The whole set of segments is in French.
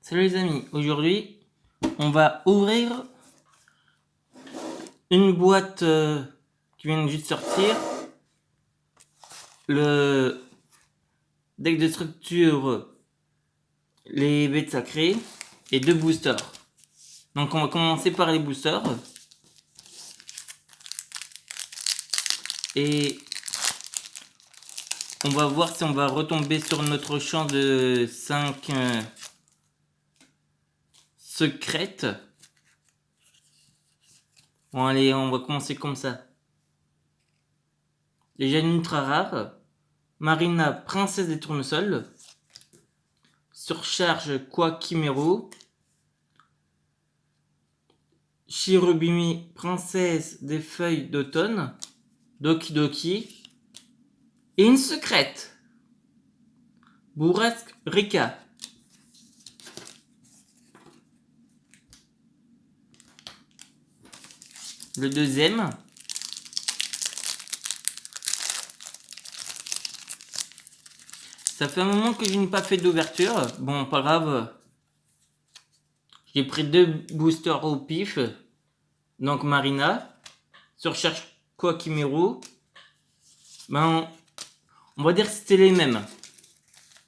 Salut les amis, aujourd'hui on va ouvrir une boîte qui vient juste de sortir, le deck de structure, les bêtes sacrées et 2 boosters. Donc on va commencer par les boosters et on va voir si on va retomber sur notre champ de 5 secrètes. Bon allez, on va commencer comme ça. Déjà une ultra rare, Marina, princesse des tournesols, surcharge Quakimeru, Shirobimi, princesse des feuilles d'automne, Doki Doki, et une secrète, Bourrasque Rika. Le deuxième, ça fait un moment que je n'ai pas fait d'ouverture. Bon, pas grave. J'ai pris 2 boosters au pif. Donc Marina, surcharge Quakimeru. Ben, on va dire que c'était les mêmes.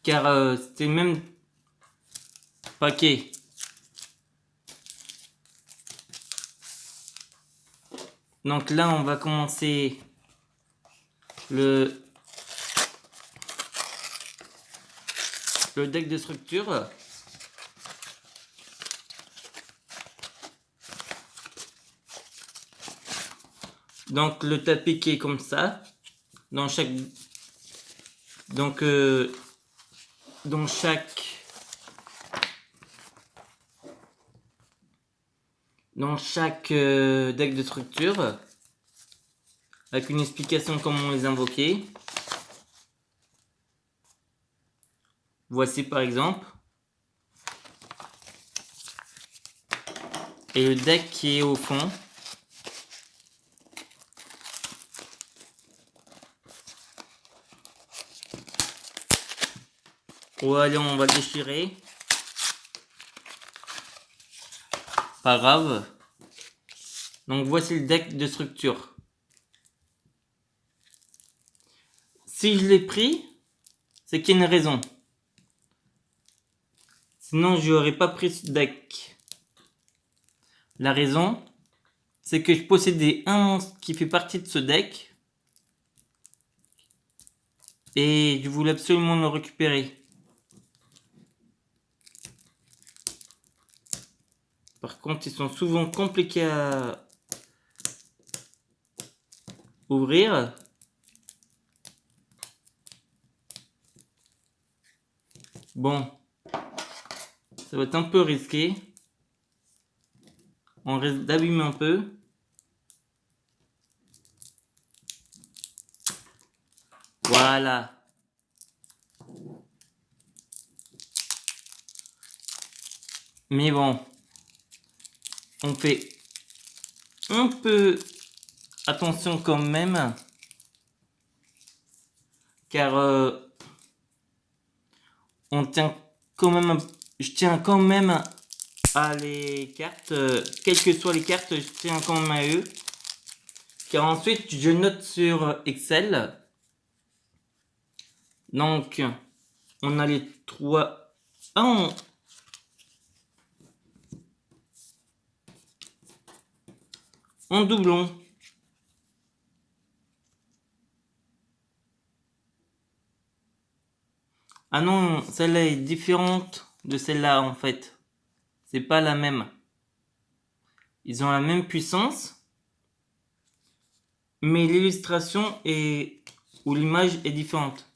Car c'était le même paquet. Donc là, on va commencer le deck de structure. Donc le tapis qui est comme ça, dans chaque deck de structure, avec une explication comment les invoquer. Voici par exemple. Et le deck qui est au fond. Bon, allez, on va le déchirer. Pas grave. Donc voici le deck de structure. Si je l'ai pris, c'est qu'il y a une raison. Sinon, je n'aurais pas pris ce deck. La raison, c'est que je possédais un monstre qui fait partie de ce deck. Et je voulais absolument le récupérer. Par contre, ils sont souvent compliqués à ouvrir. Bon, ça va être un peu risqué. On risque d'abîmer un peu. Voilà. Mais bon, on fait un peu attention quand même. Car je tiens quand même à les cartes. Quelles que soient les cartes, je tiens quand même à eux. Car ensuite, je note sur Excel. Donc, on a les 3... en doublon. Ah non, celle-là est différente de celle-là en fait. C'est pas la même. Ils ont la même puissance. Mais l'illustration ou l'image est différente.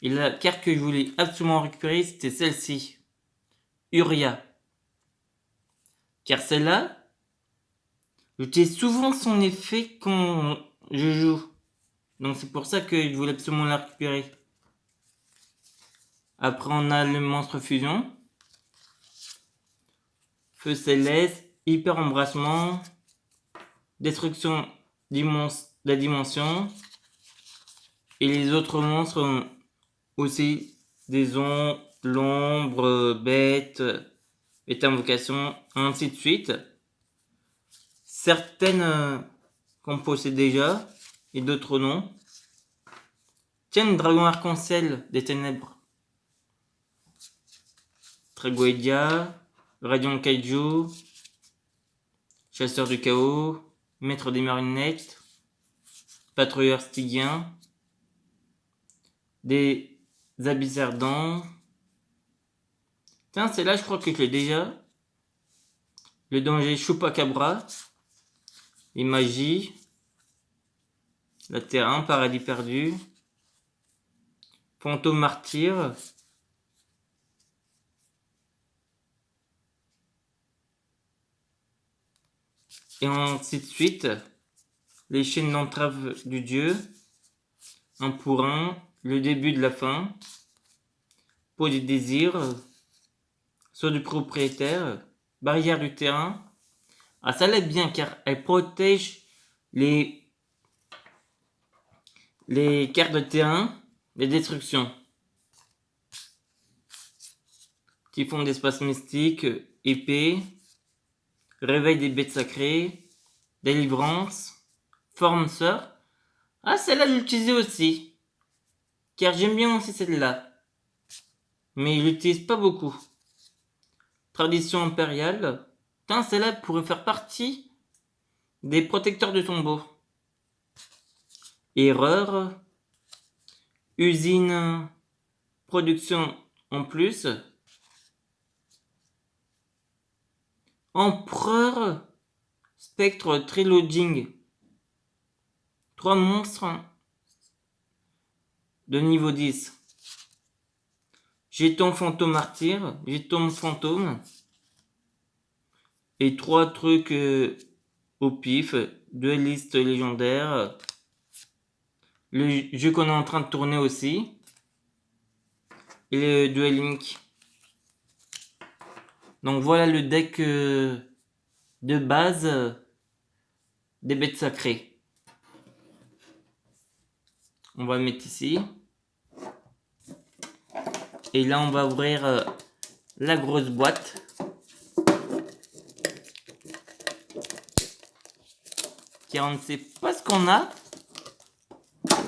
Et la carte que je voulais absolument récupérer, c'était celle-ci. Uria. Car celle-là, j'utilise souvent son effet quand je joue. Donc c'est pour ça que je voulais absolument la récupérer. Après on a le monstre fusion. Feu céleste, hyper embrassement, destruction de la dimension. Et les autres monstres ont aussi des ombres, l'ombre, bête, est invocation, ainsi de suite. Certaines qu'on possède déjà et d'autres non. Tiens, le dragon arc-en-ciel des ténèbres. Tragoedia, Radiant Kaiju, Chasseur du chaos, Maître des marionnettes, Patrouilleur stygien, des abysses ardents. Tiens, celle-là, je crois que je l'ai déjà. Le danger Chupacabra, les magies, la Terre 1, paradis perdu, fantôme martyr, et ainsi de suite. Les chaînes d'entrave du dieu, un pour un, le début de la fin, peau du désir, saut du propriétaire, barrière du terrain. Ah, ça l'aide bien car elle protège les cartes de terrain des destructions. Typhon d'espace mystique, épée, réveil des bêtes sacrées, délivrance, forme sœur. Ah, celle-là, je l'utilise aussi. Car j'aime bien aussi celle-là. Mais je l'utilise pas beaucoup. Tradition impériale. Putain, celle-là pourrait faire partie des protecteurs de tombeau. Erreur. Usine. Production en plus. Empereur. Spectre Triloging. 3 monstres de niveau 10. Jeton fantôme martyr. Jeton fantôme. Et 3 trucs au pif. Dueliste légendaire. Le jeu qu'on est en train de tourner aussi. Et le Duel Link. Donc voilà le deck de base des bêtes sacrées. On va le mettre ici. Et là on va ouvrir la grosse boîte. Car on ne sait pas ce qu'on a.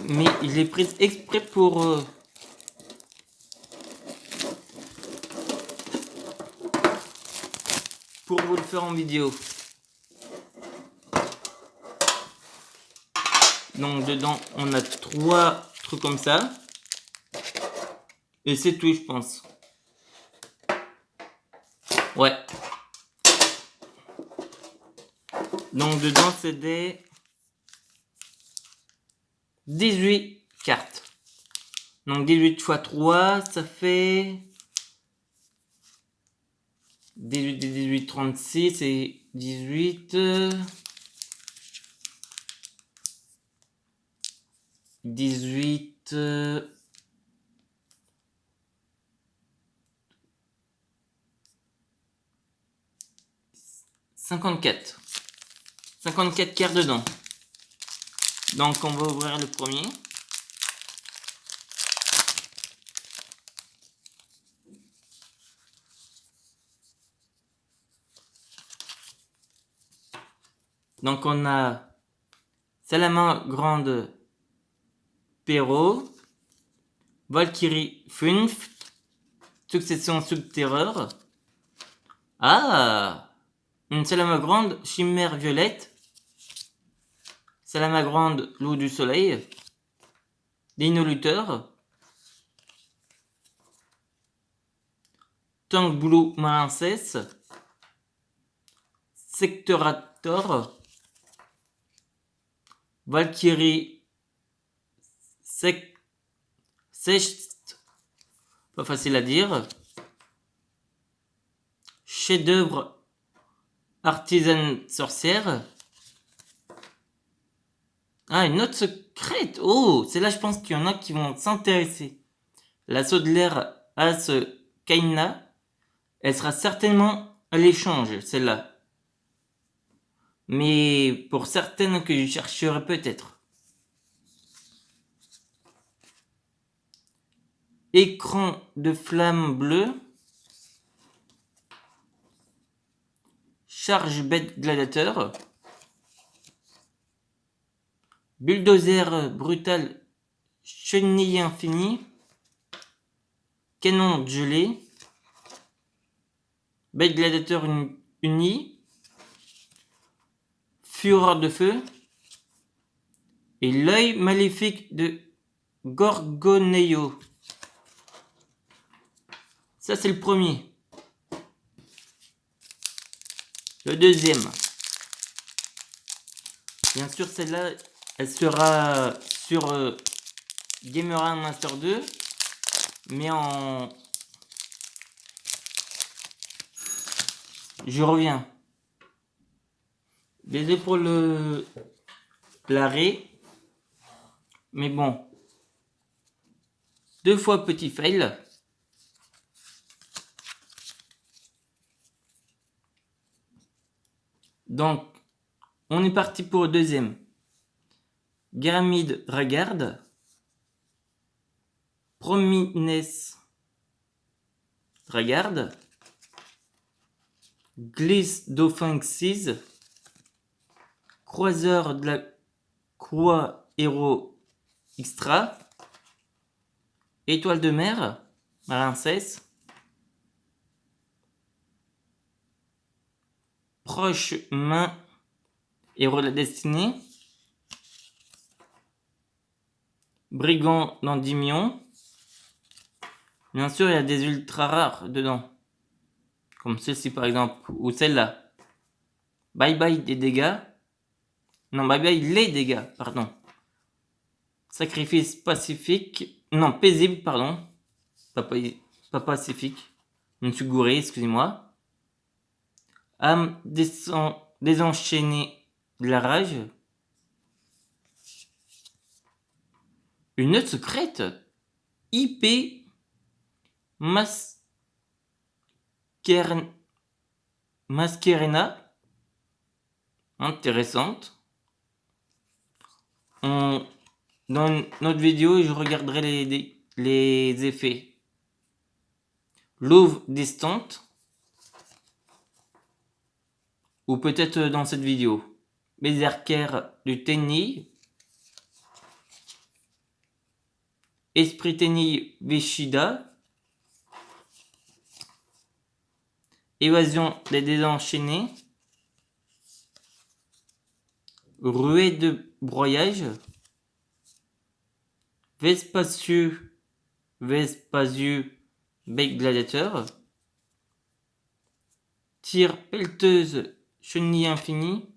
Mais je l'ai prise exprès pour vous le faire en vidéo. Donc dedans on a 3 trucs comme ça. Et c'est tout, je pense. Ouais. Donc dedans c'est des 18 cartes. Donc 18 x 3, ça fait 18, 36 et 18... 18... 54. 54 cartes dedans. Donc on va ouvrir le premier. Donc on a Salamandre Perrault, Valkyrie Funft, Succession Subterreur. Ah, une Salamandre Chimère Violette, Salamandre Loup du Soleil, Dino Lutteur, Tank Blue Marincesse, Sectorator, Valkyrie Secht, pas facile à dire, chef-d'œuvre artisane sorcière. Ah, une note secrète. Oh, c'est là je pense qu'il y en a qui vont s'intéresser. L'assaut de l'air As Kaina, elle sera certainement à l'échange, celle-là. Mais pour certaines que je chercherai peut-être. Écran de flamme bleue. Charge bête gladiateur. Bulldozer brutal chenille infini. Canon gelé. Bête gladiateur uni. Fureur de feu. Et l'œil maléfique de Gorgoneio. Ça, c'est le premier. Le deuxième. Bien sûr, celle-là, elle sera sur Gamer 1 Master 2. Mais en... Je reviens. Désolé pour l'arrêt. Mais bon. 2 fois petit fail. Donc, on est parti pour le deuxième. Pyramide Dragarde. Promines Dragarde. Glisse Dauphin 6. Croiseur de la Croix Héros Extra. Étoile de mer. Princesse. Proche main. Héros de la destinée. Brigand d'Endymion. Bien sûr, il y a des ultra rares dedans. Comme celle-ci par exemple. Ou celle-là. Bye bye des dégâts. Non, bye bye les dégâts, pardon. Sacrifice pacifique. Non, paisible, pardon. Pas pacifique. Je me suis gouré, excusez-moi. Âme désenchaînée de la rage. Une note secrète. IP Masquerena. Intéressante. Dans notre vidéo, je regarderai les effets. Louve distante. Ou peut-être dans cette vidéo. Berserker du Tenni. Esprit Tenni Vishida. Évasion des désenchaînés. Ruée de broyage. Vespasieux Bec gladiateur. Tir pelleteuse chenille infinie.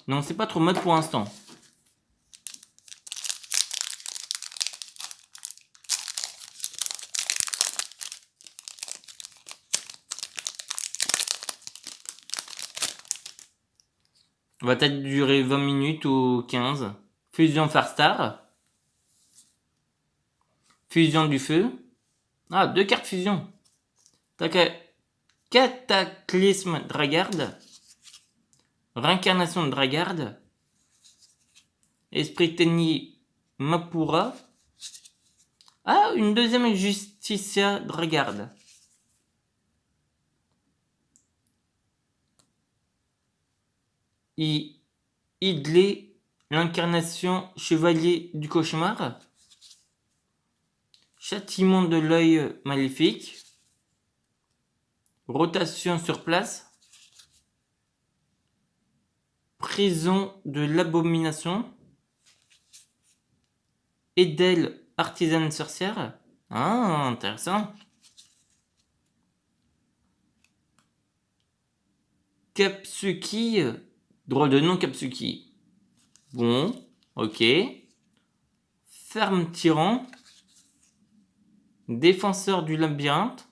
Non, c'est pas trop mal pour l'instant. On va peut-être durer 20 minutes ou 15. Fusion Farstar. Fusion du feu. Ah, 2 cartes fusion. Cataclysme Dragarde. Réincarnation de Dragarde. Esprit Tenni Mapura. Ah, une deuxième Justicia Dragarde. Idlé, l'incarnation Chevalier du Cauchemar. Châtiment de l'œil maléfique. Rotation sur place. Prison de l'abomination. Edel, artisane sorcière. Ah, intéressant. Kapsuki, drôle de nom Kapsuki. Bon, ok. Ferme tyran. Défenseur du labyrinthe.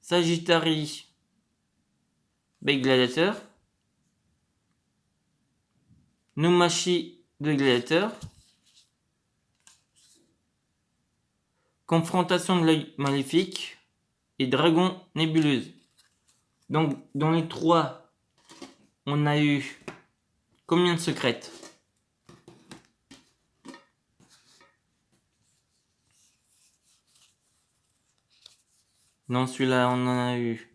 Sagittari, Bec gladiateur. Numashi de gladiateur. Confrontation de l'œil maléfique. Et dragon nébuleuse. Donc, dans les 3, on a eu combien de secrètes? Non, celui-là, on en a eu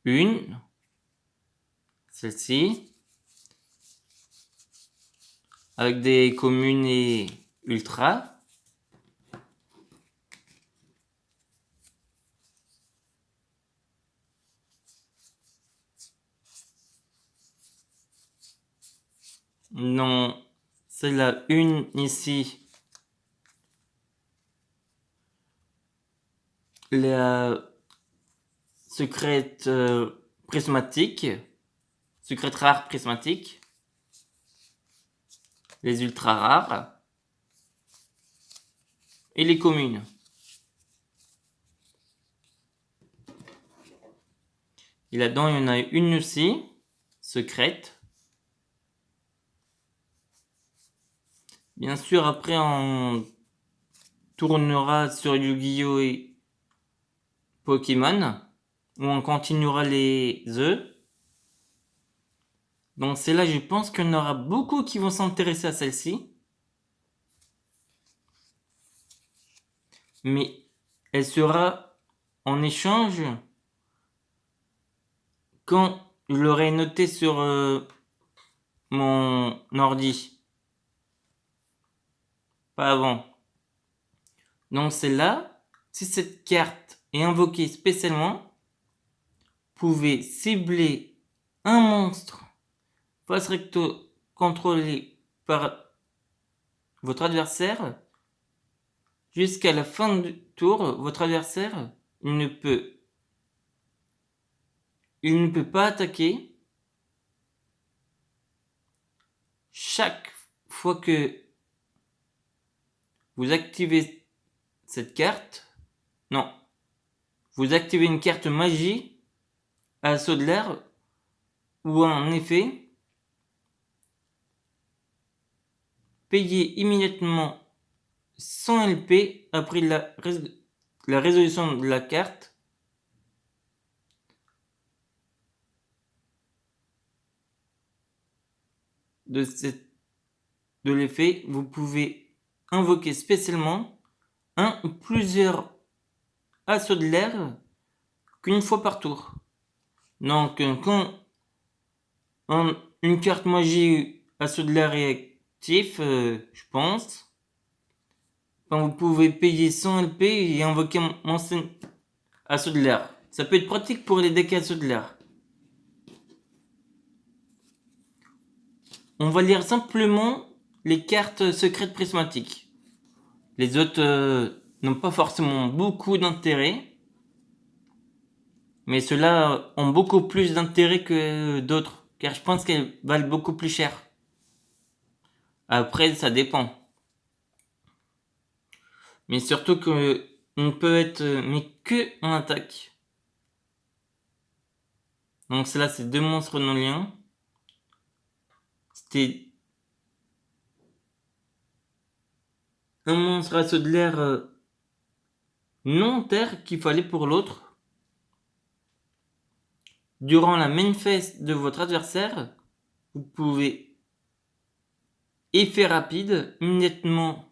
une. Celle-ci. Avec des communes et ultra. Non, c'est la une ici. La secrète prismatique. Secrète rare prismatique. Les ultra rares. Et les communes. Et là-dedans, il y en a une aussi. Secrète. Bien sûr, après, on tournera sur Yu-Gi-Oh! Et Pokémon, où on continuera les œufs. Donc c'est là, je pense qu'il y en aura beaucoup qui vont s'intéresser à celle-ci. Mais elle sera en échange quand je l'aurai noté sur mon ordi. Pas avant. Donc c'est là, si cette carte est invoquée spécialement, vous pouvez cibler un monstre face recto contrôlé par votre adversaire. Jusqu'à la fin du tour, votre adversaire il ne peut pas attaquer. Chaque fois que vous activez cette carte, non, vous activez une carte magie à saut de l'air ou un effet, payez immédiatement 100 LP après la résolution de la carte. De l'effet, vous pouvez invoquer spécialement un ou plusieurs assauts de l'air qu'une fois par tour. Donc, quand une carte magie assaut de l'air est actif, je pense, vous pouvez payer 100 LP et invoquer mon assaut de l'air. Ça peut être pratique pour les decks assauts de l'air. On va lire simplement les cartes secrètes prismatiques. Les autres n'ont pas forcément beaucoup d'intérêt. Mais ceux-là ont beaucoup plus d'intérêt que d'autres. Car je pense qu'elles valent beaucoup plus cher. Après, ça dépend. Mais surtout que on peut être mais que en attaque. Donc cela c'est deux monstres non liens. C'était un monstre assaut de l'air non terre qu'il fallait pour l'autre. Durant la main phase de votre adversaire, vous pouvez effet rapide immédiatement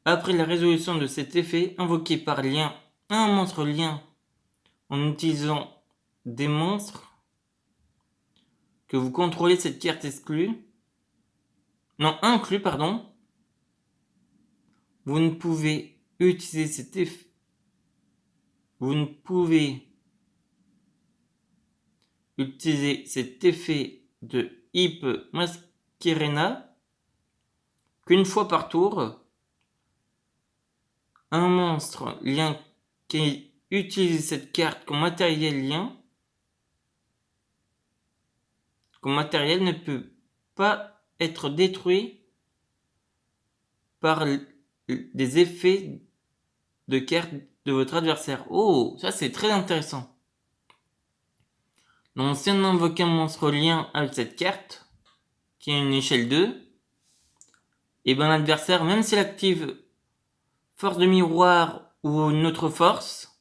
après la résolution de cet effet invoqué par lien un monstre lien en utilisant des monstres que vous contrôlez cette carte exclue. Non, inclus, pardon. Vous ne pouvez utiliser cet effet. Vous ne pouvez utiliser cet effet de Hype Masquerena qu'une fois par tour. Un monstre lien qui utilise cette carte comme matériel lien. Comme matériel ne peut pas être détruit par des effets de carte de votre adversaire. Oh, ça c'est très intéressant. Donc si on invoque un monstre lien avec cette carte, qui a une échelle 2, et ben l'adversaire, même s'il active force de miroir ou une autre force,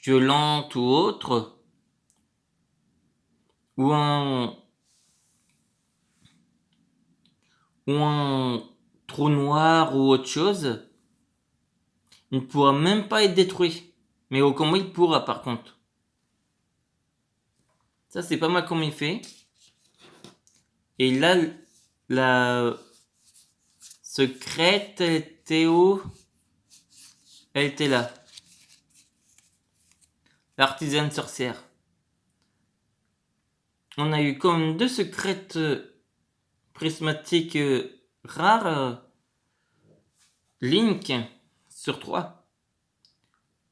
violente ou autre, ou un trou noir ou autre chose, il ne pourra même pas être détruit. Mais au combat, il pourra par contre. Ça, c'est pas mal comme il fait. Et là, la secrète, elle était où? Elle était là. L'artisane sorcière. On a eu comme 2 secrètes prismatiques rares. Link sur 3.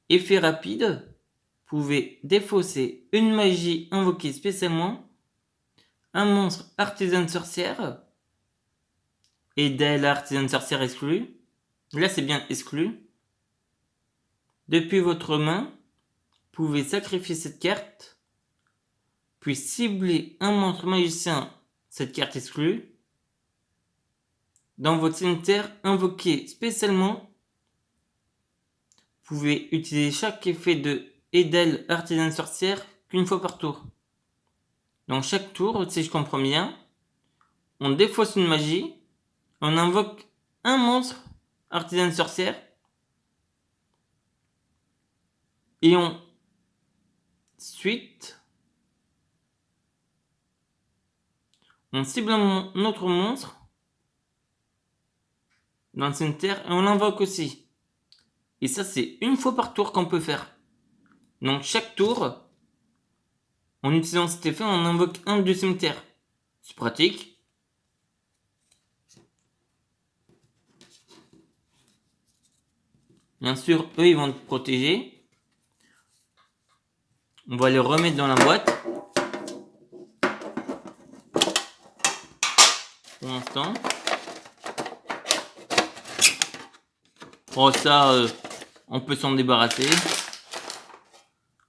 Effet rapide. Pouvait défausser une magie invoquée spécialement. Un monstre artisane sorcière. Et dès l'artisane sorcière exclue. Là, c'est bien exclu. Depuis votre main, pouvez sacrifier cette carte, puis cibler un monstre magicien, cette carte exclue, dans votre cimetière invoqué spécialement. Vous pouvez utiliser chaque effet de Edel artisane sorcière qu'une fois par tour. Donc chaque tour, si je comprends bien, on défausse une magie, on invoque un monstre artisane sorcière, et ensuite, on cible un autre monstre dans le cimetière et on l'invoque aussi. Et ça, c'est une fois par tour qu'on peut faire. Donc chaque tour, en utilisant cet effet, on invoque un du cimetière. C'est pratique. Bien sûr, eux, ils vont te protéger. On va les remettre dans la boîte. Pour l'instant. Oh, ça, on peut s'en débarrasser.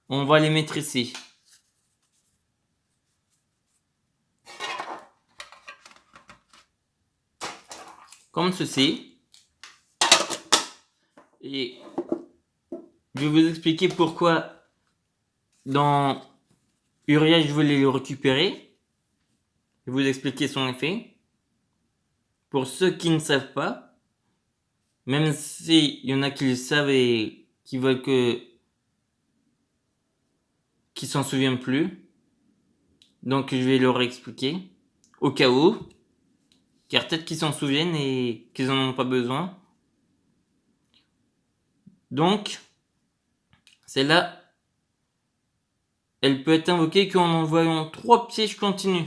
On va les mettre ici. Comme ceci. Et je vais vous expliquer pourquoi dans Uriah je voulais le récupérer. Je vais vous expliquer son effet. Pour ceux qui ne savent pas, même s'il y en a qui le savent et qui veulent qui s'en souviennent plus. Donc je vais leur expliquer. Au cas où. Car peut-être qu'ils s'en souviennent et qu'ils en ont pas besoin. Donc, celle-là, elle peut être invoquée qu'en envoyant 3 pièges continus.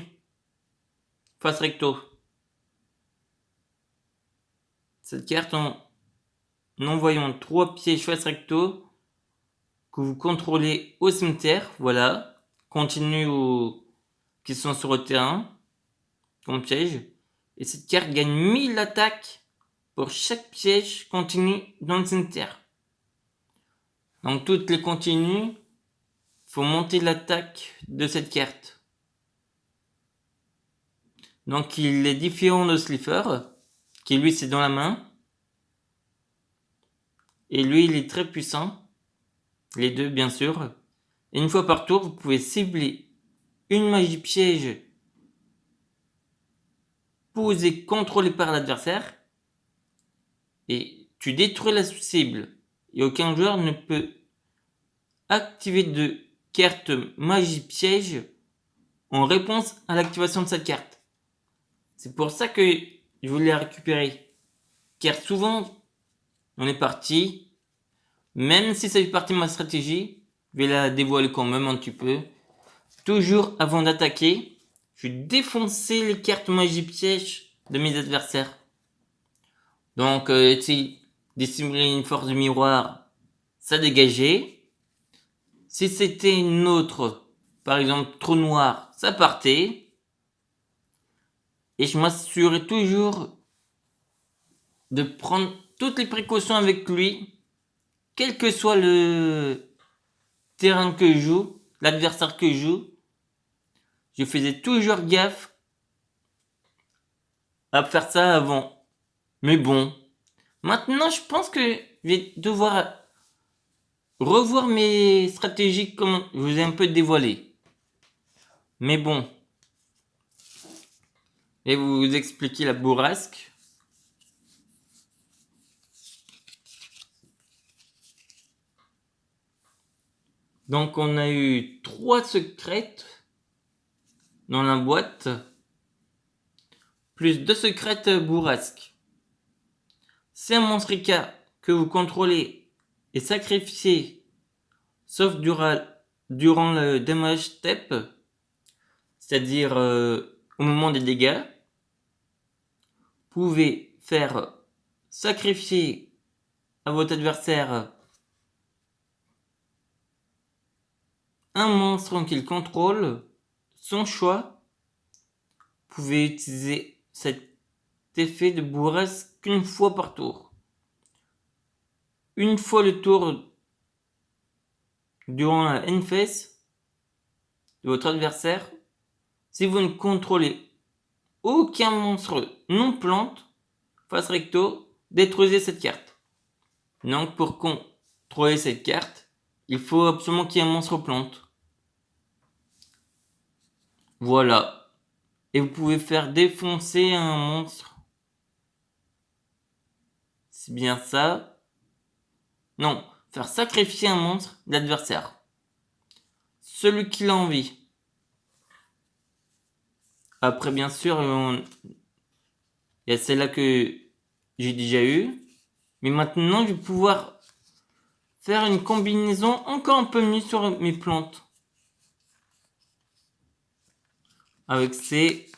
Face recto. Cette carte, en envoyant 3 pièges face recto que vous contrôlez au cimetière, voilà, continue ou qui sont sur le terrain, comme piège. Et cette carte gagne 1000 attaques pour chaque piège continu dans le cimetière. Donc toutes les continues, faut monter l'attaque de cette carte. Donc il est différent de Slifer, qui lui c'est dans la main. Et lui il est très puissant. Les deux bien sûr. Et une fois par tour, vous pouvez cibler une magie piège posée contrôlée par l'adversaire. Et tu détruis la cible. Et aucun joueur ne peut activer de carte magie piège en réponse à l'activation de cette carte. C'est pour ça que je voulais la récupérer. Car souvent, on est parti. Même si ça fait partie de ma stratégie, je vais la dévoiler quand même un petit peu. Toujours avant d'attaquer, je vais défoncer les cartes magie piège de mes adversaires. Donc, si dissimuler une force de miroir, ça dégageait. Si c'était une autre, par exemple trou noir, ça partait. Et je m'assurais toujours de prendre toutes les précautions avec lui, quel que soit le terrain que je joue, l'adversaire que je joue. Je faisais toujours gaffe à faire ça avant. Mais bon, maintenant je pense que je vais devoir revoir mes stratégies comme je vous ai un peu dévoilé. Mais bon, je vais vous expliquer la bourrasque. Donc on a eu 3 secrètes dans la boîte, plus 2 secrètes bourrasques. Si un monstre Ica que vous contrôlez est sacrifié, sauf durant le damage step, c'est-à-dire au moment des dégâts, vous pouvez faire sacrifier à votre adversaire un monstre qu'il contrôle, son choix. Vous pouvez utiliser cet effet de bourrasque qu'une fois par tour. Une fois le tour durant la end phase de votre adversaire, si vous ne contrôlez aucun monstre non plante, face recto, détruisez cette carte. Donc pour contrôler cette carte, il faut absolument qu'il y ait un monstre plante. Voilà. Et vous pouvez faire défoncer un monstre. C'est bien ça. Non, faire sacrifier un monstre d'adversaire. Celui qui l'a envie. Après, bien sûr, il y a celle-là que j'ai déjà eu. Mais maintenant, je vais pouvoir faire une combinaison encore un peu mieux sur mes plantes. Avec ces...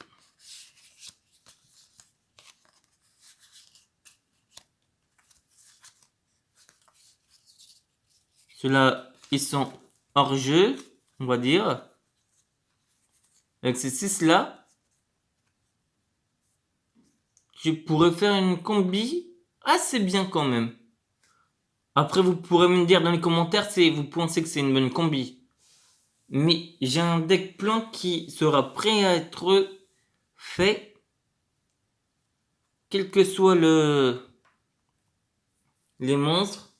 Ceux-là, ils sont hors jeu, on va dire. Avec ces 6-là, je pourrais faire une combi assez bien quand même. Après, vous pourrez me dire dans les commentaires si vous pensez que c'est une bonne combi. Mais j'ai un deck plante qui sera prêt à être fait. Quel que soit les monstres.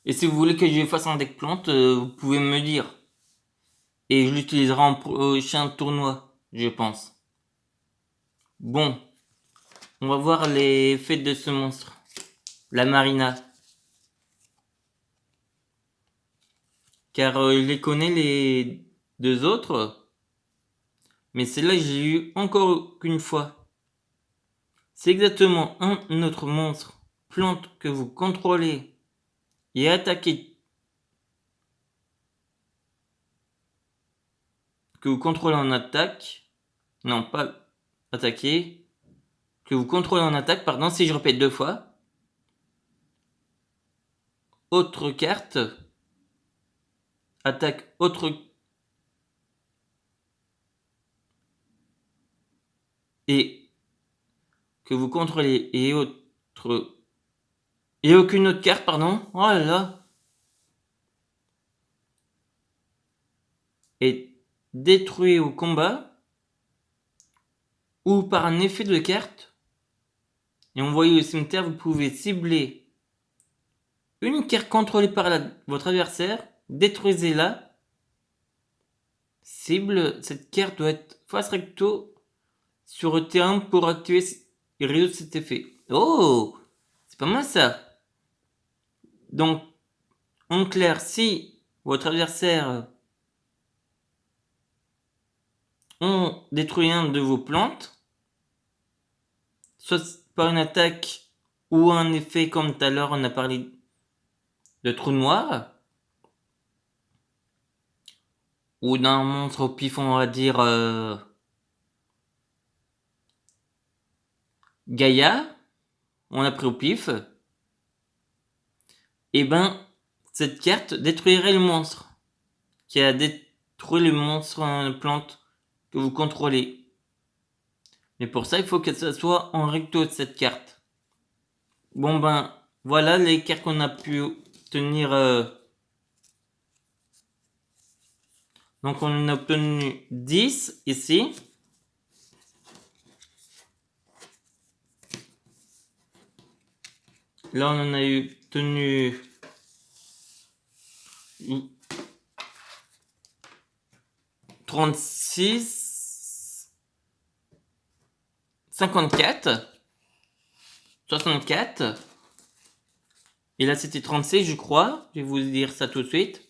Et si vous voulez que je fasse un deck plante, vous pouvez me dire. Et je l'utiliserai en prochain tournoi, je pense. Bon. On va voir les effets de ce monstre. La Marina. Car je les connais les 2 autres. Mais celle-là, j'ai eu encore qu'une fois. C'est exactement un autre monstre plante que vous contrôlez et attaquez. Que vous contrôlez en attaque. Non, pas attaquer. Que vous contrôlez en attaque, pardon, si je répète 2 fois. Autre carte. Attaque autre. Et que vous contrôlez et autre. Et aucune autre carte, pardon. Oh là là. Et détruit au combat. Ou par un effet de carte. Et envoyé au cimetière, vous pouvez cibler une carte contrôlée par votre adversaire. Détruisez-la. Cible, cette carte doit être face recto sur le terrain pour activer et résoudre cet effet. Oh, c'est pas mal ça. Donc, en clair, si votre adversaire on détruit un de vos plantes, soit par une attaque ou un effet comme tout à l'heure on a parlé de trou noir, ou d'un monstre au pif, on va dire Gaïa, on l'a pris au pif, et ben cette carte détruirait le monstre qui a détruit le monstre plante que vous contrôlez. Mais pour ça, il faut que ça soit en recto de cette carte. Bon ben, voilà les cartes qu'on a pu obtenir. Donc on a obtenu 10 ici. Là on en a obtenu 36, 54, 64. Et là c'était 36 je crois. Je vais vous dire ça tout de suite.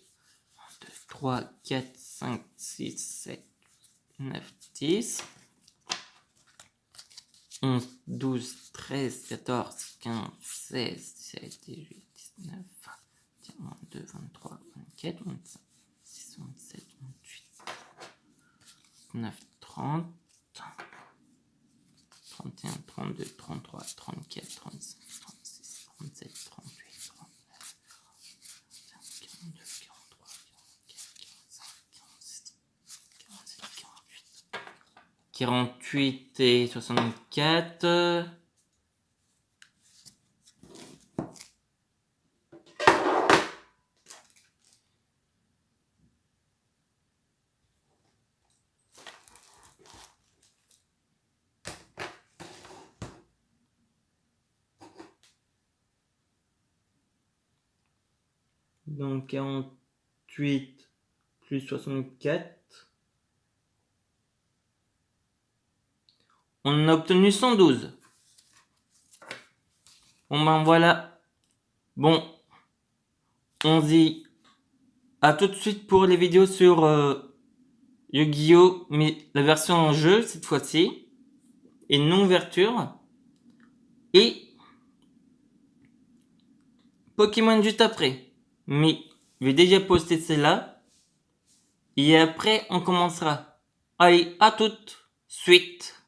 1, 2, 3, 4, 5, 6, 7, 9, 10, 11, 12, 13, 14, 15, 16, 17, 18, 19, 20, 22, 23, 24, 25, 26, 27, 28, 29, 30, 31, 32, 33, 34, 35, 36, 37, 38, 39, 42, 43, 44, 45, 46, 47, 48. 48 et 64. Donc 48 plus 64. On a obtenu 112. Bon ben voilà. Bon. On se dit à tout de suite pour les vidéos sur Yu-Gi-Oh! Mais la version en jeu cette fois-ci. Et non ouverture. Et Pokémon juste après. Mais je vais déjà poster celle-là. Et après on commencera. Allez, à toute suite.